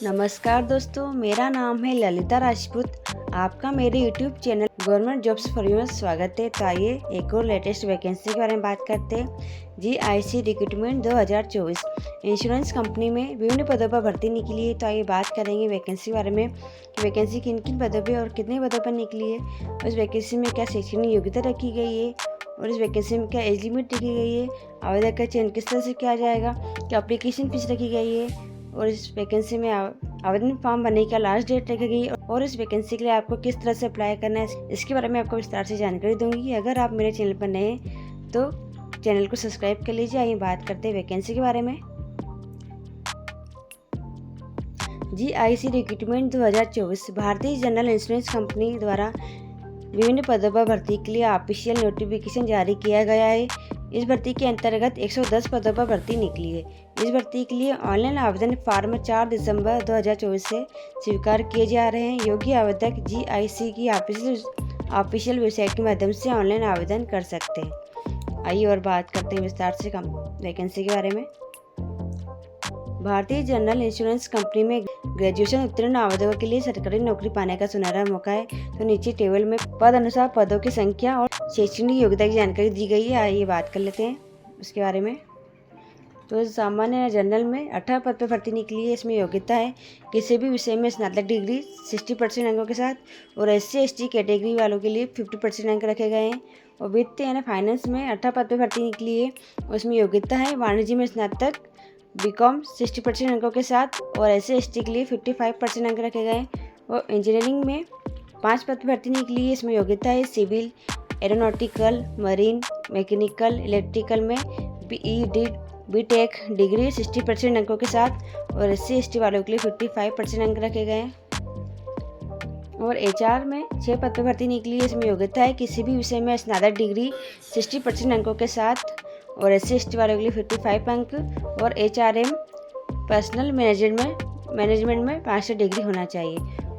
नमस्कार दोस्तों, मेरा नाम है ललिता राजपूत। आपका मेरे YouTube channel government jobs for you में स्वागत है। तो आइए एक और लेटेस्ट वैकेंसी के बारे में बात करते हैं। GIC रिक्रूटमेंट 2024 इंश्योरेंस कंपनी में विभिन्न पदों पर भर्ती निकली है। तो आइए बात करेंगे वैकेंसी के बारे में कि वैकेंसी किन किन पदों पर और कितने पदों पर निकली है, और इस वैकेंसी में क्या शैक्षणिक योग्यता रखी गई है, और इस वैकेंसी में क्या एज लिमिट रखी गई है, आवेदक का चयन किस तरह से किया जाएगा, क्या एप्लीकेशन फीस रखी गई है, और इस वैकेंसी में आवेदन फॉर्म भरने का लास्ट डेट रखी गई, और इस वैकेंसी के लिए आपको किस तरह से अप्लाई करना है, इसके बारे में आपको विस्तार से जानकारी दूंगी। अगर आप मेरे चैनल पर नए हैं तो चैनल को सब्सक्राइब कर लीजिए। आइए बात करते हैं वैकेंसी के बारे में। GIC रिक्रूटमेंट 2024 भारतीय जनरल इंश्योरेंस कंपनी द्वारा विभिन्न पदों पर भर्ती के लिए ऑफिशियल नोटिफिकेशन जारी किया गया है। इस भर्ती के अंतर्गत 110 पदों पर भर्ती निकली है। इस भर्ती के लिए ऑनलाइन आवेदन फॉर्म 4 दिसंबर 2024 से स्वीकार किए जा रहे हैं। योग्य आवेदक GIC की ऑफिशियल वेबसाइट के माध्यम से ऑनलाइन आवेदन कर सकते हैं। आइए और बात करते हैं विस्तार से वैकेंसी के बारे में। भारतीय जनरल इंश्योरेंस कंपनी में ग्रेजुएशन उत्तीर्ण आवेदकों के लिए सरकारी नौकरी पाने का सुनहरा मौका है। तो नीचे टेबल में पद अनुसार पदों की संख्या और शैक्षणिक योग्यता की जानकारी दी गई है। आइए बात कर लेते हैं उसके बारे में। तो सामान्य जनरल में 18 पद पर भर्ती निकली है। इसमें योग्यता है किसी भी विषय में स्नातक डिग्री 60% अंकों के साथ, और SC/ST कैटेगरी वालों के लिए 50% अंक रखे गए हैं। और वित्त यानी फाइनेंस में 18 पद पर भर्ती निकली है। उसमें योग्यता है वाणिज्य में स्नातक BCom 60% अंकों के साथ, और SC/ST के लिए 55% अंक रखे गए। और इंजीनियरिंग में 5 पद पर भर्ती निकली है। इसमें योग्यता है civil, aeronautical, marine, mechanical, electrical में BTech डिग्री 60% अंकों के साथ, और SC/ST वालों के लिए 55% अंक रखे गए। और HR में 6 पद पर भर्ती निकली है। इसमें योग्यता है किसी भी विषय में स्नातक डिग्री 60% अंकों के साथ, और SC/ST वालों के लिए 55 अंक, और HRM पर्सनल मैनेजमेंट में मास्टर डिग्री होना चाहिए।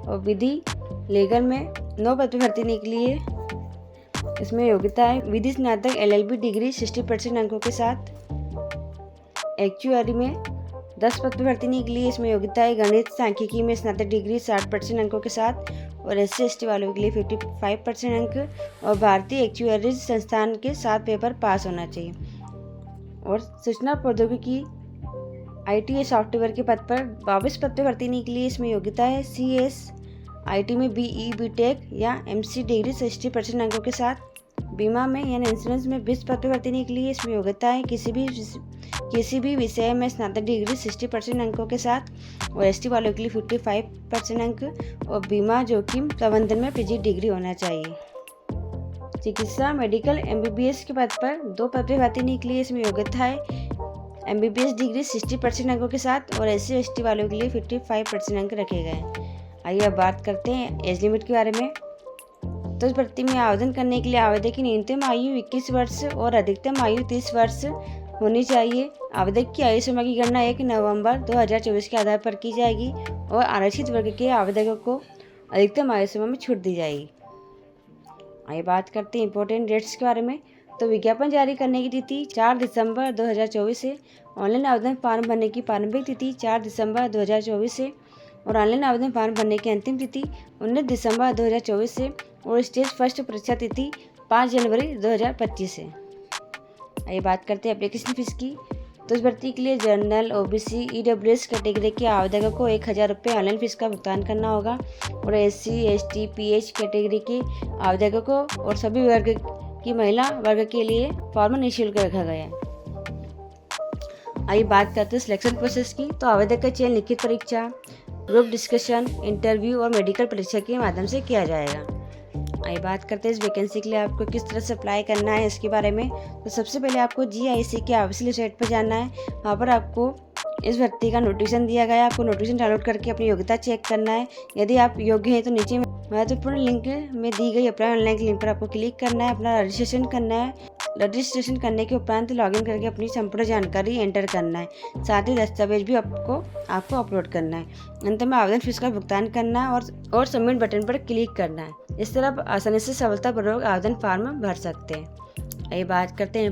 और विधि लीगल में 9 पद पर भर्ती निकली है। इसमें योग्यता है विधि स्नातक LLB डिग्री 60% अंकों के साथ। एक्चुअरी में 10 पद पर भर्ती निकली है। इसमें योग्यता है गणित सांख्यिकी में स्नातक डिग्री 60% अंकों के साथ, और SC/ST वालों के लिए 55% अंक, और भारतीय एक्चुअरीज संस्थान के 7 पेपर पास होना चाहिए। और सूचना प्रौद्योगिकी IT सॉफ्टवेयर के पद पर 22 पद पर भर्ती निकली है। इसमें योग्यता है CS IT में BE BTech या MC डिग्री 60% अंकों के साथ। बीमा में यानी इंश्योरेंस में 20 पद पर भर्ती निकली है। इसमें योग्यता है किसी भी विषय में स्नातक डिग्री 60% अंकों के साथ, और ST वालों के लिए 55% अंक, और बीमा जोखिम प्रबंधन में PG डिग्री होना चाहिए। चिकित्सा मेडिकल MBBS के पद पर 2 पद पर भर्ती निकली है। इसमें योग्यता है MBBS डिग्री 60% अंकों के साथ, और SC/ST वालों के लिए 55% अंक रखे गए। आइए अब बात करते हैं एज लिमिट के बारे में। तो इस भर्ती में आवेदन करने के लिए आवेदक की न्यूनतम आयु 21 वर्ष और अधिकतम आयु 30 वर्ष होनी चाहिए। आवेदक की आयु सीमा की गणना 1 नवंबर 2024 के आधार पर की जाएगी, और आरक्षित वर्ग के आवेदकों को अधिकतम आयु सीमा में छूट दी जाएगी। आइए बात करते हैं इंपॉर्टेंट डेट्स के बारे में। तो विज्ञापन जारी करने की तिथि 4 दिसंबर 2024 है। ऑनलाइन आवेदन फॉर्म भरने की प्रारंभिक तिथि 4 दिसंबर 2024 है, और ऑनलाइन आवेदन फॉर्म भरने की अंतिम तिथि 19 दिसंबर 2024 है, और स्टेज फर्स्ट परीक्षा तिथि 5 जनवरी 2025 है। आइए बात करते हैं एप्लीकेशन फीस की। तो इस भर्ती के लिए जनरल, OBC, EWS कैटेगरी के आवेदकों को 1000 रुपये ऑनलाइन फीस का भुगतान करना होगा, और SC/ST PH कैटेगरी के आवेदकों को और सभी वर्ग की महिला वर्ग के लिए फॉर्म निःशुल्क रखा गया है। आइए बात करते हैं सिलेक्शन प्रोसेस की। तो आवेदक का चयन लिखित परीक्षा, ग्रुप डिस्कशन, इंटरव्यू और मेडिकल परीक्षा के माध्यम से किया जाएगा। आइए बात करते हैं इस वैकेंसी के लिए आपको किस तरह से अप्लाई करना है इसके बारे में। तो सबसे पहले आपको GIC के ऑफिशियल वेबसाइट पर जाना है। वहाँ पर आपको इस भर्ती का नोटिफिकेशन दिया गया है। आपको नोटिफिकेशन डाउनलोड करके अपनी योग्यता चेक करना है। यदि आप योग्य हैं तो नीचे महत्वपूर्ण लिंक में दी गई अप्लाई ऑनलाइन के लिंक पर आपको क्लिक करना है, अपना रजिस्ट्रेशन करना है। रजिस्ट्रेशन करने के उपरांत लॉगिन करके अपनी संपूर्ण जानकारी एंटर करना है। साथ ही दस्तावेज भी आपको अपलोड करना है। अंत में आवेदन फीस का भुगतान करना है और सबमिट बटन पर क्लिक करना है। इस तरह आप आसानी से सफलतापूर्वक आवेदन फॉर्म भर सकते हैं। आइए बात करते हैं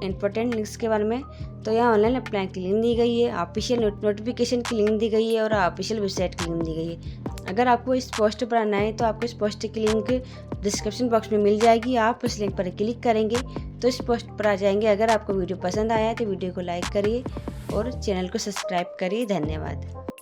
इंपॉर्टेंट लिंक्स के बारे में। तो यहाँ ऑनलाइन अप्लाई की लिंक दी गई है, ऑफिशियल नोटिफिकेशन की लिंक दी गई है और ऑफिशियल वेबसाइट की लिंक दी गई है। अगर आपको इस पोस्ट पर आना है तो आपको इस पोस्ट की लिंक डिस्क्रिप्शन बॉक्स में मिल जाएगी। आप उस लिंक पर क्लिक करेंगे तो इस पोस्ट पर आ जाएंगे। अगर आपको वीडियो पसंद आया है तो वीडियो को लाइक करिए और चैनल को सब्सक्राइब करिए। धन्यवाद।